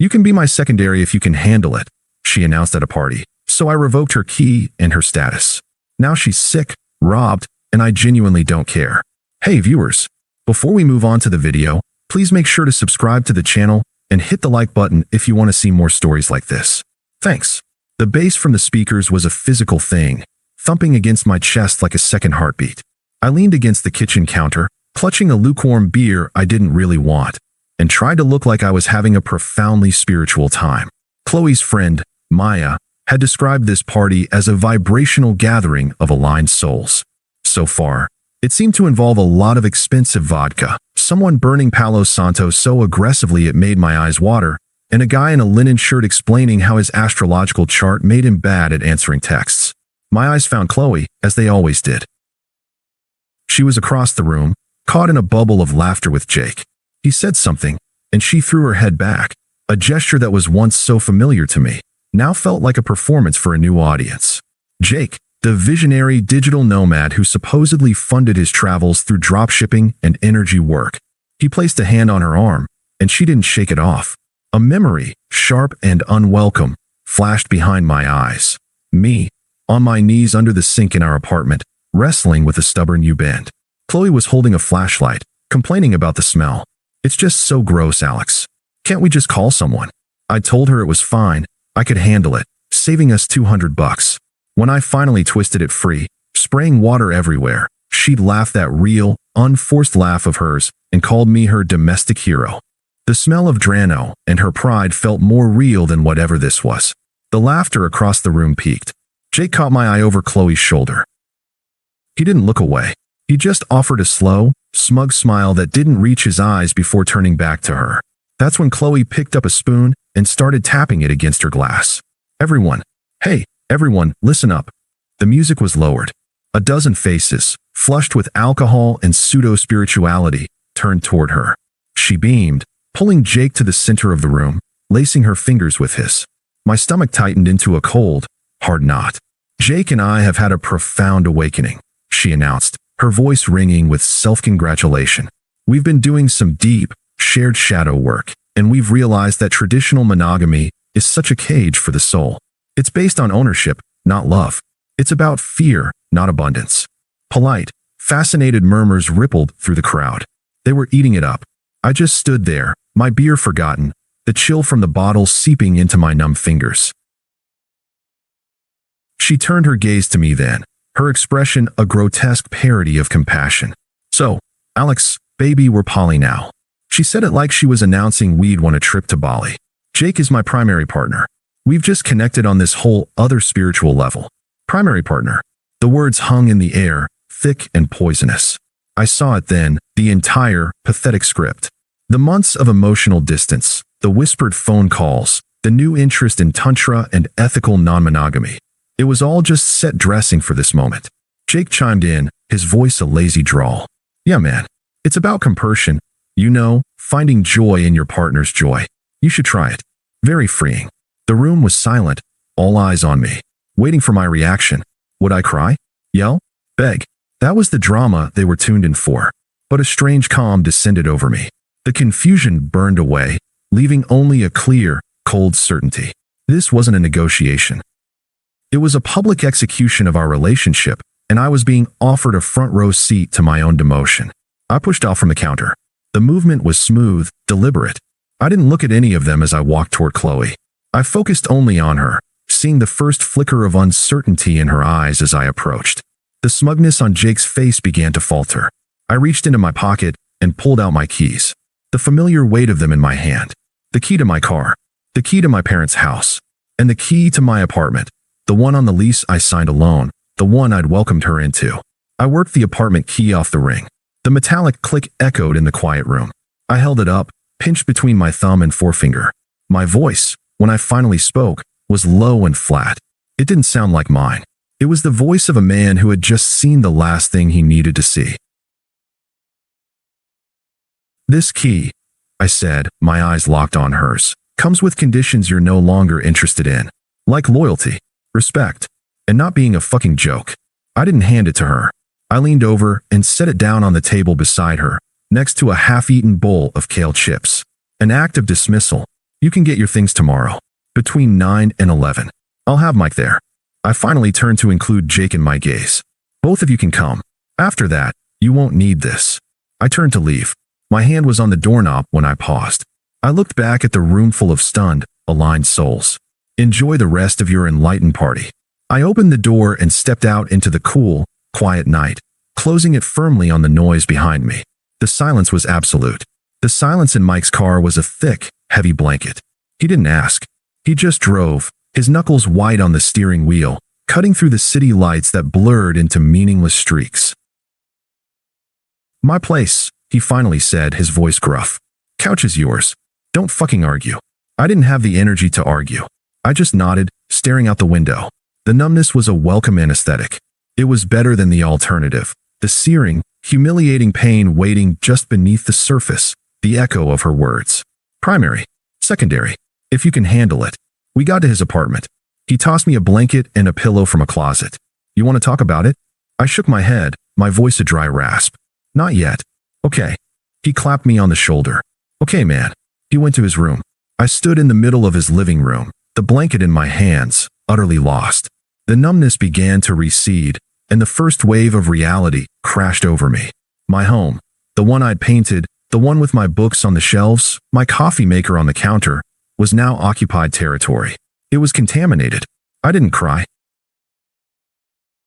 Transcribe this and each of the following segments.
You can be my secondary if you can handle it, she announced at a party. So I revoked her key and her status. Now she's sick, robbed, and I genuinely don't care. Hey viewers, before we move on to the video, please make sure to subscribe to the channel and hit the like button if you want to see more stories like this. Thanks. The bass from the speakers was a physical thing, thumping against my chest like a second heartbeat. I leaned against the kitchen counter, clutching a lukewarm beer I didn't really want, and tried to look like I was having a profoundly spiritual time. Chloe's friend, Maya, had described this party as a vibrational gathering of aligned souls. So far, it seemed to involve a lot of expensive vodka, someone burning Palo Santo so aggressively it made my eyes water, and a guy in a linen shirt explaining how his astrological chart made him bad at answering texts. My eyes found Chloe, as they always did. She was across the room, caught in a bubble of laughter with Jake. He said something, and she threw her head back, a gesture that was once so familiar to me, now felt like a performance for a new audience. Jake, the visionary digital nomad who supposedly funded his travels through dropshipping and energy work. He placed a hand on her arm, and she didn't shake it off. A memory, sharp and unwelcome, flashed behind my eyes. Me, on my knees under the sink in our apartment, wrestling with a stubborn U-bend. Chloe was holding a flashlight, complaining about the smell. It's just so gross, Alex. Can't we just call someone? I told her it was fine. I could handle it, saving us $200. When I finally twisted it free, spraying water everywhere, she'd laugh that real, unforced laugh of hers and called me her domestic hero. The smell of Drano and her pride felt more real than whatever this was. The laughter across the room peaked. Jake caught my eye over Chloe's shoulder. He didn't look away. He just offered a slow, smug smile that didn't reach his eyes before turning back to her. That's when Chloe picked up a spoon and started tapping it against her glass. Everyone, hey, everyone, listen up. The music was lowered. A dozen faces, flushed with alcohol and pseudo-spirituality, turned toward her. She beamed, pulling Jake to the center of the room, lacing her fingers with his. My stomach tightened into a cold, hard knot. Jake and I have had a profound awakening, she announced, her voice ringing with self-congratulation. We've been doing some deep, shared shadow work, and we've realized that traditional monogamy is such a cage for the soul. It's based on ownership, not love. It's about fear, not abundance. Polite, fascinated murmurs rippled through the crowd. They were eating it up. I just stood there, my beer forgotten, the chill from the bottle seeping into my numb fingers. She turned her gaze to me then, her expression a grotesque parody of compassion. So, Alex, baby, we're poly now. She said it like she was announcing we'd won a trip to Bali. Jake is my primary partner. We've just connected on this whole other spiritual level. Primary partner. The words hung in the air, thick and poisonous. I saw it then, the entire, pathetic script. The months of emotional distance, the whispered phone calls, the new interest in tantra and ethical non-monogamy. It was all just set dressing for this moment. Jake chimed in, his voice a lazy drawl. Yeah man, it's about compersion. You know, finding joy in your partner's joy. You should try it. Very freeing. The room was silent, all eyes on me, waiting for my reaction. Would I cry? Yell? Beg? That was the drama they were tuned in for. But a strange calm descended over me. The confusion burned away, leaving only a clear, cold certainty. This wasn't a negotiation. It was a public execution of our relationship, and I was being offered a front row seat to my own demotion. I pushed off from the counter. The movement was smooth, deliberate. I didn't look at any of them as I walked toward Chloe. I focused only on her, seeing the first flicker of uncertainty in her eyes as I approached. The smugness on Jake's face began to falter. I reached into my pocket and pulled out my keys. The familiar weight of them in my hand. The key to my car. The key to my parents' house. And the key to my apartment. The one on the lease I signed alone. The one I'd welcomed her into. I worked the apartment key off the ring. The metallic click echoed in the quiet room. I held it up, pinched between my thumb and forefinger. My voice, when I finally spoke, was low and flat. It didn't sound like mine. It was the voice of a man who had just seen the last thing he needed to see. This key, I said, my eyes locked on hers, comes with conditions you're no longer interested in. Like loyalty, respect, and not being a fucking joke. I didn't hand it to her. I leaned over and set it down on the table beside her, next to a half-eaten bowl of kale chips. An act of dismissal. You can get your things tomorrow. Between 9 and 11. I'll have Mike there. I finally turned to include Jake in my gaze. Both of you can come. After that, you won't need this. I turned to leave. My hand was on the doorknob when I paused. I looked back at the room full of stunned, aligned souls. Enjoy the rest of your enlightened party. I opened the door and stepped out into the cool, quiet night, closing it firmly on the noise behind me. The silence was absolute. The silence in Mike's car was a thick, heavy blanket. He didn't ask. He just drove, his knuckles white on the steering wheel, cutting through the city lights that blurred into meaningless streaks. My place, he finally said, his voice gruff. Couch is yours. Don't fucking argue. I didn't have the energy to argue. I just nodded, staring out the window. The numbness was a welcome anesthetic. It was better than the alternative. The searing, humiliating pain waiting just beneath the surface, the echo of her words. Primary. Secondary. If you can handle it. We got to his apartment. He tossed me a blanket and a pillow from a closet. You want to talk about it? I shook my head, my voice a dry rasp. Not yet. Okay. He clapped me on the shoulder. Okay, man. He went to his room. I stood in the middle of his living room, the blanket in my hands, utterly lost. The numbness began to recede, and the first wave of reality crashed over me. My home, the one I'd painted, the one with my books on the shelves, my coffee maker on the counter, was now occupied territory. It was contaminated. I didn't cry.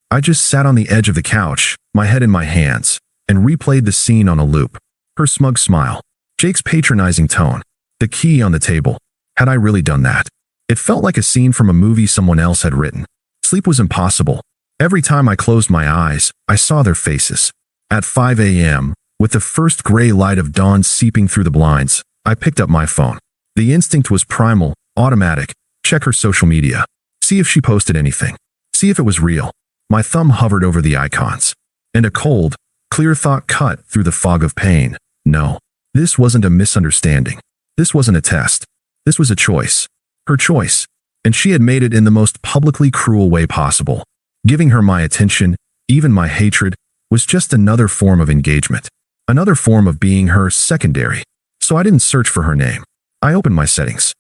I just sat on the edge of the couch, my head in my hands, and replayed the scene on a loop. Her smug smile, Jake's patronizing tone, the key on the table. Had I really done that? It felt like a scene from a movie someone else had written. Sleep was impossible. Every time I closed my eyes, I saw their faces. At 5 a.m., with the first gray light of dawn seeping through the blinds, I picked up my phone. The instinct was primal, automatic. Check her social media. See if she posted anything. See if it was real. My thumb hovered over the icons. And a cold, clear thought cut through the fog of pain. No. This wasn't a misunderstanding. This wasn't a test. This was a choice. Her choice. And she had made it in the most publicly cruel way possible. Giving her my attention, even my hatred, was just another form of engagement. Another form of being her secondary. So I didn't search for her name. I opened my settings.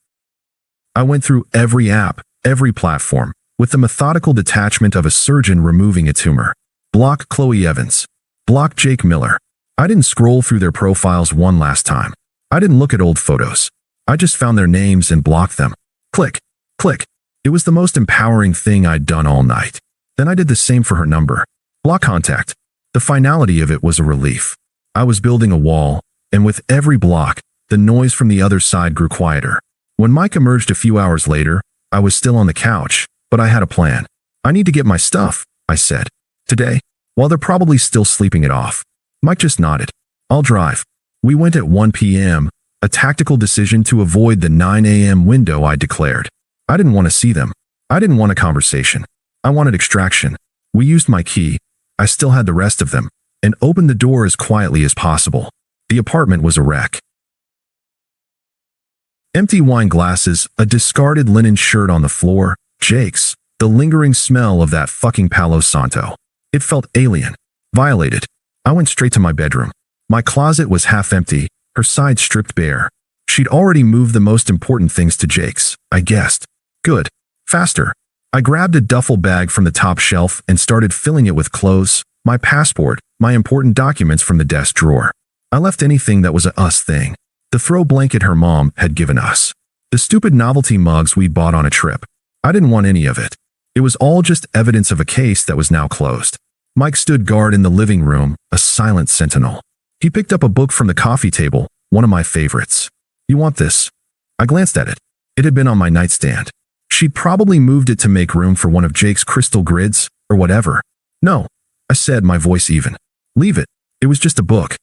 I went through every app, every platform, with the methodical detachment of a surgeon removing a tumor. Block Chloe Evans. Block Jake Miller. I didn't scroll through their profiles one last time. I didn't look at old photos. I just found their names and blocked them. Click. Click. It was the most empowering thing I'd done all night. Then I did the same for her number. Block contact. The finality of it was a relief. I was building a wall, and with every block, the noise from the other side grew quieter. When Mike emerged a few hours later, I was still on the couch, but I had a plan. I need to get my stuff, I said. Today, while they're probably still sleeping it off. Mike just nodded. I'll drive. We went at 1 p.m., a tactical decision to avoid the 9 a.m. window I declared. I didn't want to see them. I didn't want a conversation. I wanted extraction. We used my key. I still had the rest of them, and opened the door as quietly as possible. The apartment was a wreck. Empty wine glasses, a discarded linen shirt on the floor, Jake's, the lingering smell of that fucking Palo Santo. It felt alien, violated. I went straight to my bedroom. My closet was half empty, her side stripped bare. She'd already moved the most important things to Jake's, I guessed. Good. Faster. I grabbed a duffel bag from the top shelf and started filling it with clothes, my passport, my important documents from the desk drawer. I left anything that was a us thing. The throw blanket her mom had given us. The stupid novelty mugs we'd bought on a trip. I didn't want any of it. It was all just evidence of a case that was now closed. Mike stood guard in the living room, a silent sentinel. He picked up a book from the coffee table, one of my favorites. You want this? I glanced at it. It had been on my nightstand. She'd probably moved it to make room for one of Jake's crystal grids, or whatever. No, I said, my voice even. Leave it. It was just a book.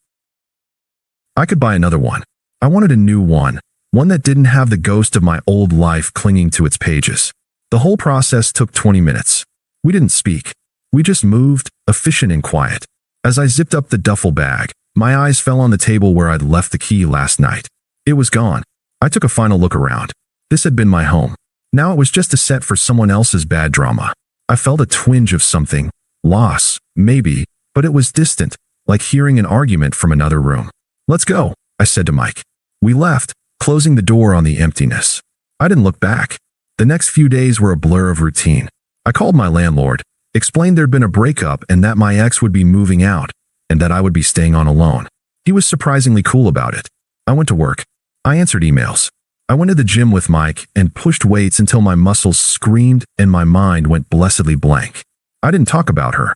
I could buy another one. I wanted a new one that didn't have the ghost of my old life clinging to its pages. The whole process took 20 minutes. We didn't speak. We just moved, efficient and quiet. As I zipped up the duffel bag, my eyes fell on the table where I'd left the key last night. It was gone. I took a final look around. This had been my home. Now it was just a set for someone else's bad drama. I felt a twinge of something. Loss, maybe, but it was distant, like hearing an argument from another room. Let's go, I said to Mike. We left, closing the door on the emptiness. I didn't look back. The next few days were a blur of routine. I called my landlord, explained there'd been a breakup and that my ex would be moving out, and that I would be staying on alone. He was surprisingly cool about it. I went to work. I answered emails. I went to the gym with Mike and pushed weights until my muscles screamed and my mind went blessedly blank. I didn't talk about her.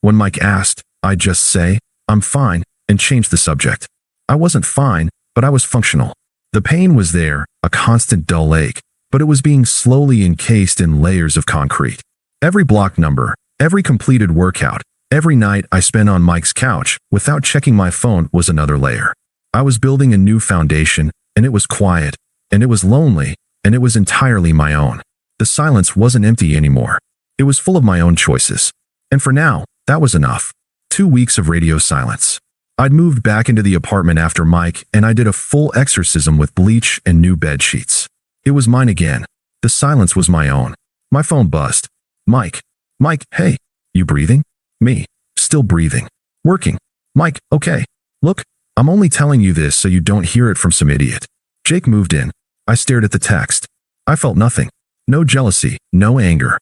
When Mike asked, I'd just say, I'm fine, and change the subject. I wasn't fine, but I was functional. The pain was there, a constant dull ache, but it was being slowly encased in layers of concrete. Every block number, every completed workout, every night I spent on Mike's couch without checking my phone was another layer. I was building a new foundation, and it was quiet, and it was lonely, and it was entirely my own. The silence wasn't empty anymore. It was full of my own choices. And for now, that was enough. 2 weeks of radio silence. I'd moved back into the apartment after Mike, and I did a full exorcism with bleach and new bed sheets. It was mine again. The silence was my own. My phone buzzed. Mike. Mike, hey. You breathing? Me. Still breathing. Working. Mike, okay. Look, I'm only telling you this so you don't hear it from some idiot. Jake moved in. I stared at the text. I felt nothing. No jealousy, no anger.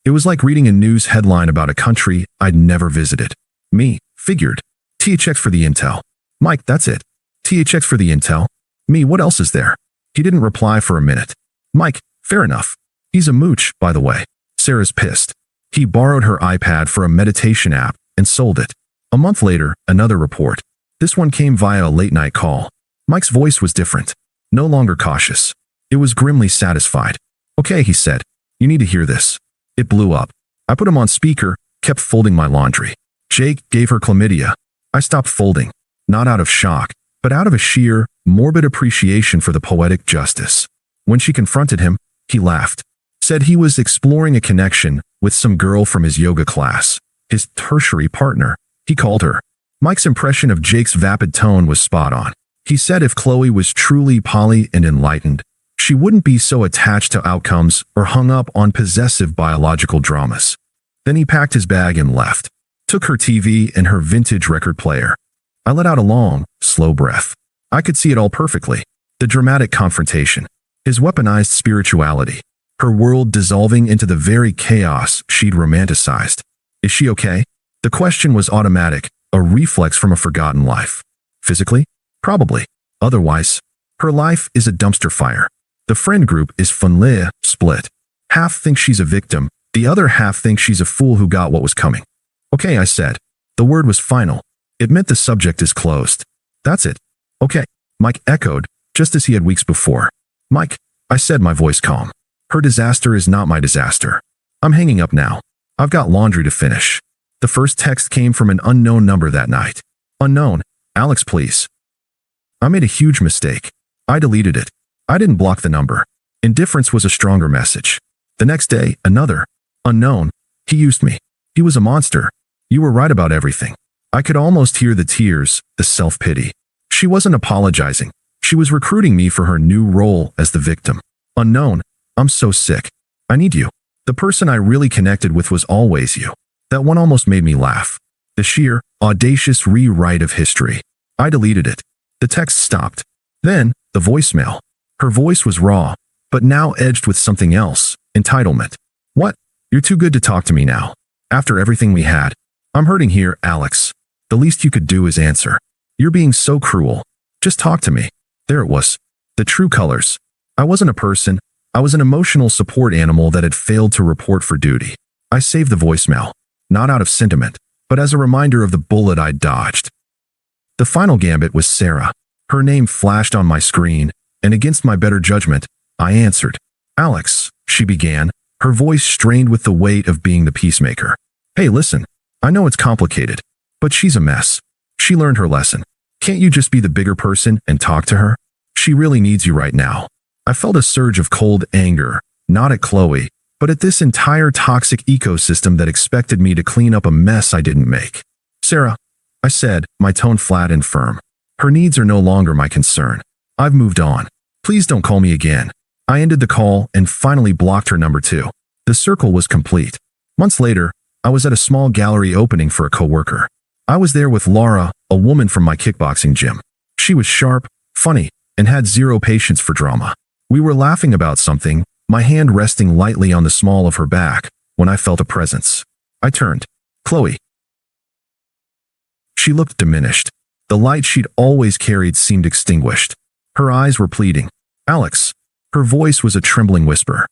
It was like reading a news headline about a country I'd never visited. Me, figured. THX for the intel. Mike, that's it. THX for the intel. Me, what else is there? He didn't reply for a minute. Mike, fair enough. He's a mooch, by the way. Sarah's pissed. He borrowed her iPad for a meditation app and sold it. A month later, another report. This one came via a late-night call. Mike's voice was different. No longer cautious. It was grimly satisfied. Okay, he said. You need to hear this. It blew up. I put him on speaker, kept folding my laundry. Jake gave her chlamydia. I stopped folding. Not out of shock, but out of a sheer, morbid appreciation for the poetic justice. When she confronted him, he laughed. Said he was exploring a connection with some girl from his yoga class. His tertiary partner, he called her. Mike's impression of Jake's vapid tone was spot on. He said if Chloe was truly poly and enlightened, she wouldn't be so attached to outcomes or hung up on possessive biological dramas. Then he packed his bag and left. Took her TV and her vintage record player. I let out a long, slow breath. I could see it all perfectly. The dramatic confrontation. His weaponized spirituality. Her world dissolving into the very chaos she'd romanticized. Is she okay? The question was automatic, a reflex from a forgotten life. Physically? Probably. Otherwise, her life is a dumpster fire. The friend group is funleh, split. Half think she's a victim, the other half think she's a fool who got what was coming. Okay, I said. The word was final. It meant the subject is closed. That's it. Okay, Mike echoed, just as he had weeks before. Mike, I said, my voice calm. Her disaster is not my disaster. I'm hanging up now. I've got laundry to finish. The first text came from an unknown number that night. Unknown. Alex, please. I made a huge mistake. I deleted it. I didn't block the number. Indifference was a stronger message. The next day, another. Unknown. He used me. He was a monster. You were right about everything. I could almost hear the tears, the self-pity. She wasn't apologizing. She was recruiting me for her new role as the victim. Unknown. I'm so sick. I need you. The person I really connected with was always you. That one almost made me laugh. The sheer, audacious rewrite of history. I deleted it. The text stopped. Then, the voicemail. Her voice was raw, but now edged with something else. Entitlement. What? You're too good to talk to me now. After everything we had. I'm hurting here, Alex. The least you could do is answer. You're being so cruel. Just talk to me. There it was. The true colors. I wasn't a person. I was an emotional support animal that had failed to report for duty. I saved the voicemail. Not out of sentiment, but as a reminder of the bullet I'd dodged. The final gambit was Sarah. Her name flashed on my screen, and against my better judgment, I answered. Alex, she began, her voice strained with the weight of being the peacemaker. Hey, listen. I know it's complicated, but she's a mess. She learned her lesson. Can't you just be the bigger person and talk to her? She really needs you right now. I felt a surge of cold anger, not at Chloe, but at this entire toxic ecosystem that expected me to clean up a mess I didn't make. Sarah, I said, my tone flat and firm. Her needs are no longer my concern. I've moved on. Please don't call me again. I ended the call and finally blocked her number 2. The circle was complete. Months later, I was at a small gallery opening for a coworker. I was there with Laura, a woman from my kickboxing gym. She was sharp, funny, and had zero patience for drama. We were laughing about something, my hand resting lightly on the small of her back, when I felt a presence. I turned. Chloe. She looked diminished. The light she'd always carried seemed extinguished. Her eyes were pleading. Alex. Her voice was a trembling whisper.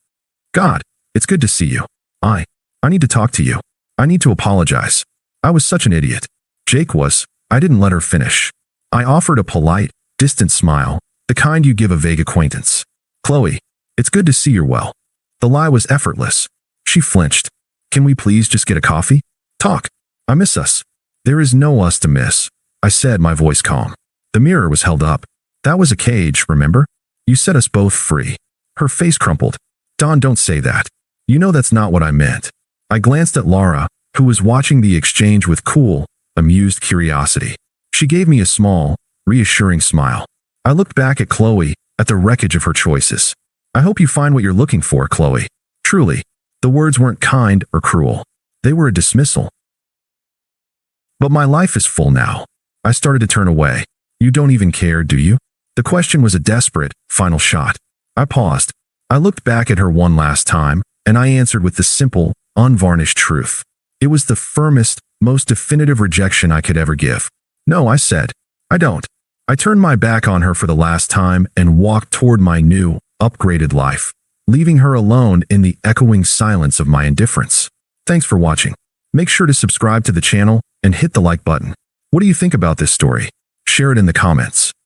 God, it's good to see you. I need to talk to you. I need to apologize. I was such an idiot. Jake was. I didn't let her finish. I offered a polite, distant smile, the kind you give a vague acquaintance. Chloe, it's good to see you're well. The lie was effortless. She flinched. Can we please just get a coffee? Talk. I miss us. There is no us to miss, I said, my voice calm. The mirror was held up. That was a cage, remember? You set us both free. Her face crumpled. Dawn, don't say that. You know that's not what I meant. I glanced at Laura, who was watching the exchange with cool, amused curiosity. She gave me a small, reassuring smile. I looked back at Chloe, at the wreckage of her choices. I hope you find what you're looking for, Chloe. Truly. The words weren't kind or cruel. They were a dismissal. But my life is full now. I started to turn away. You don't even care, do you? The question was a desperate, final shot. I paused. I looked back at her one last time, and I answered with the simple, unvarnished truth. It was the firmest, most definitive rejection I could ever give. No, I said. I don't. I turned my back on her for the last time and walked toward my new, upgraded life, leaving her alone in the echoing silence of my indifference. Thanks for watching. Make sure to subscribe to the channel and hit the like button. What do you think about this story? Share it in the comments.